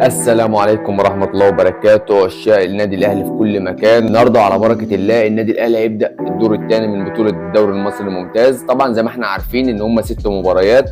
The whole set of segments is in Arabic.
السلام عليكم ورحمة الله وبركاته. عشاق النادي الأهلي في كل مكان، النهارده على بركة الله النادي الأهلي هيبدأ الدور الثاني من بطولة الدوري المصري الممتاز. طبعا زي ما احنا عارفين إن هم 6 مباريات.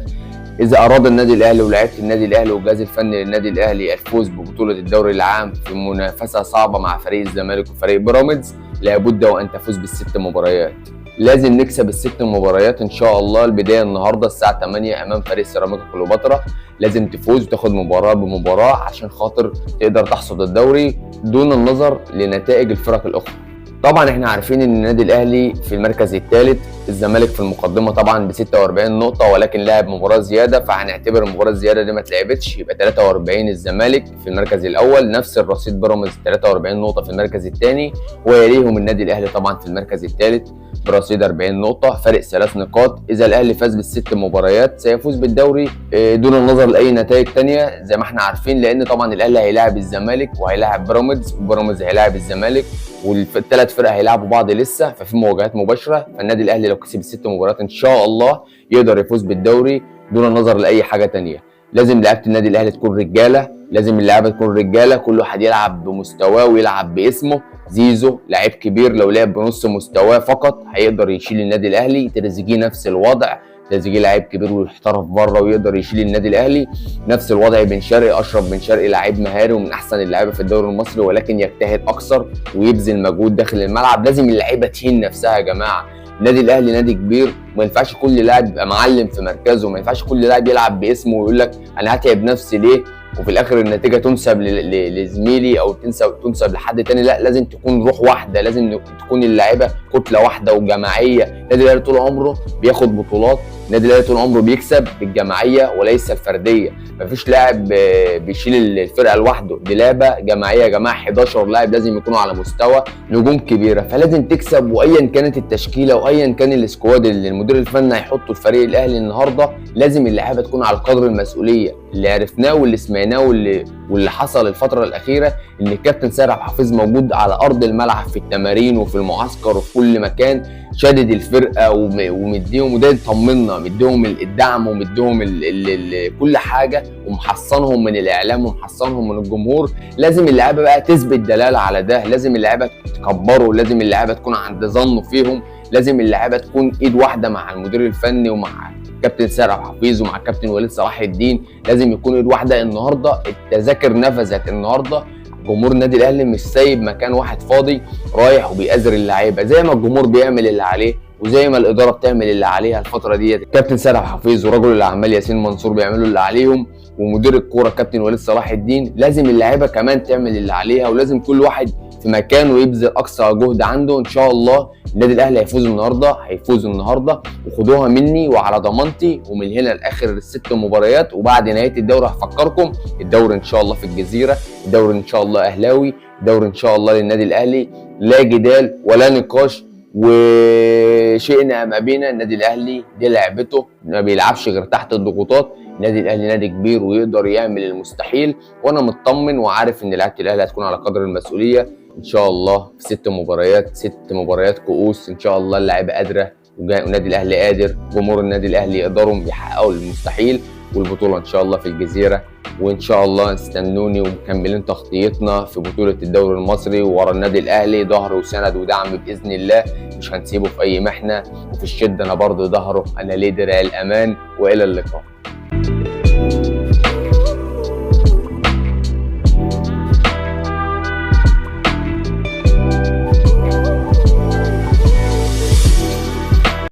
إذا أراد النادي الأهلي ولاعيبة النادي الأهلي والجهاز الفني للنادي الأهلي الفوز ببطولة الدوري العام في منافسة صعبة مع فريق الزمالك وفريق بيراميدز، لابد وأن تفوز بالست مباريات. لازم نكسب الست مباريات ان شاء الله. البدايه النهارده الساعه 8 امام فريق سيراميكا كليوباترا، لازم تفوز وتاخد مباراه بمباراه عشان خاطر تقدر تحصد الدوري دون النظر لنتائج الفرق الاخرى. طبعا احنا عارفين ان النادي الاهلي في المركز الثالث، الزمالك في المقدمه طبعا ب 46 نقطه، ولكن لعب مباراه زياده، فهنعتبر المباراه الزياده دي ما اتلعبتش، يبقى 43 الزمالك في المركز الاول، نفس الرصيد بيراميدز 43 نقطه في المركز الثاني، ويليهم النادي الاهلي طبعا في المركز الثالث برصيد 40 نقطه، فارق 3 نقاط. اذا الاهلي فاز بالست مباريات سيفوز بالدوري دون النظر لاي نتائج ثانيه زي ما احنا عارفين، لان طبعا الاهلي هيلاعب الزمالك وهيلاعب بيراميدز، وبيراميدز هيلاعب الزمالك، والثلاث فرق هيلعبوا بعض لسه، ففي مواجهات مباشره. فالنادي الاهلي لو كسب الست مباريات ان شاء الله يقدر يفوز بالدوري دون النظر لاي حاجه ثانيه. لازم لعيبه النادي الاهلي تكون رجاله، لازم اللعيبه تكون رجاله، كل واحد يلعب بمستواه ويلعب باسمه. زيزو لعيب كبير، لو لعب بنص مستواه فقط هيقدر يشيل النادي الاهلي. تريزيجيه نفس الوضع، تريزيجيه لعيب كبير ويحترف بره ويقدر يشيل النادي الاهلي. نفس الوضع بن شرقي، اشرف بن شرقي لعيب مهاري ومن احسن اللعيبه في الدوري المصري، ولكن يجتهد اكثر ويبذل مجهود داخل الملعب. لازم اللعيبه تهين نفسها يا جماعه. النادي الاهلي نادي كبير، ما ينفعش كل لاعب يبقى معلم في مركزه، ما ينفعش كل لاعب يلعب باسمه ويقول لك انا هتعب نفسي ليه وفي الاخر النتيجه تنسب لزميلي او تنسب لحد تاني. لا، لازم تكون روح واحده، لازم تكون اللعيبه كتله واحده وجماعيه. النادي الاهلي طول عمره بياخد بطولات، النادي الاهلي طول عمره بيكسب بالجماعيه وليس الفرديه. مفيش لاعب بيشيل الفرقه لوحده، دي لعبه جماعيه يا جماعه. 11 لاعب لازم يكونوا على مستوى نجوم كبيره، فلازم تكسب. وايا كانت التشكيله وايا كان السكواد اللي المدير الفني هيحطه الفريق الاهلي النهارده، لازم اللعيبه تكون على قدر المسؤوليه. اللي عرفناه واللي سمعناه واللي حصل الفتره الاخيره ان الكابتن سيد عبد الحفيظ موجود على ارض الملعب في التمارين وفي المعسكر وفي كل مكان، شادد الفرقه ومديهم، وده يطمنا، مديهم الدعم ومديهم كل حاجه، ومحصنهم من الاعلام ومحصنهم من الجمهور. لازم اللعيبه بقى تثبت دلاله على ده، لازم اللعيبه تكبروا، لازم اللعيبه تكون عند ظنه فيهم، لازم اللعيبه تكون ايد واحده مع المدير الفني ومع كابتن سيد عبد الحفيظ ومع كابتن وليد صلاح الدين، لازم يكون ايد واحده. النهارده التذاكر نفذت، النهارده جمهور النادي الاهلي مش سايب مكان واحد فاضي رايح وبيأزر اللعيبه، زي ما الجمهور بيعمل اللي عليه وزي ما الاداره بتعمل اللي عليها الفتره ديت. كابتن سيد عبد الحفيظ ورجل الاعمال ياسين منصور بيعملوا اللي عليهم، ومدير الكوره كابتن وليد صلاح الدين. لازم اللعيبه كمان تعمل اللي عليها، ولازم كل واحد في مكانه يبذل اقصى جهد عنده. ان شاء الله النادي الاهلي هيفوز النهارده، هيفوز النهارده، وخدوها مني وعلى ضمانتي. ومن هنا لاخر الست مباريات، وبعد نهايه الدوري هفكركم الدوري ان شاء الله في الجزيره، الدوري ان شاء الله اهلاوي، الدوري ان شاء الله للنادي الاهلي، لا جدال ولا نقاش. وشئنا ام ابينا النادي الاهلي دي لعبته، ما بيلعبش غير تحت الضغوطات. النادي الاهلي نادي كبير ويقدر يعمل المستحيل، وانا مطمن وعارف ان لعيبه الاهلي هتكون على قدر المسؤوليه ان شاء الله. في ست مباريات كؤوس ان شاء الله، اللعيبه قادره والنادي الاهلي قادر، جمهور النادي الاهلي يقدروا يحققوا المستحيل، والبطوله ان شاء الله في الجزيره. وان شاء الله استنوني ومكملين تغطيتنا في بطوله الدوري المصري، ورا النادي الاهلي ظهر وسند ودعم باذن الله، مش هنسيبه في اي محنه، وفي الشده انا برضه ظهره، انا ليه درع الامان. والى اللقاء.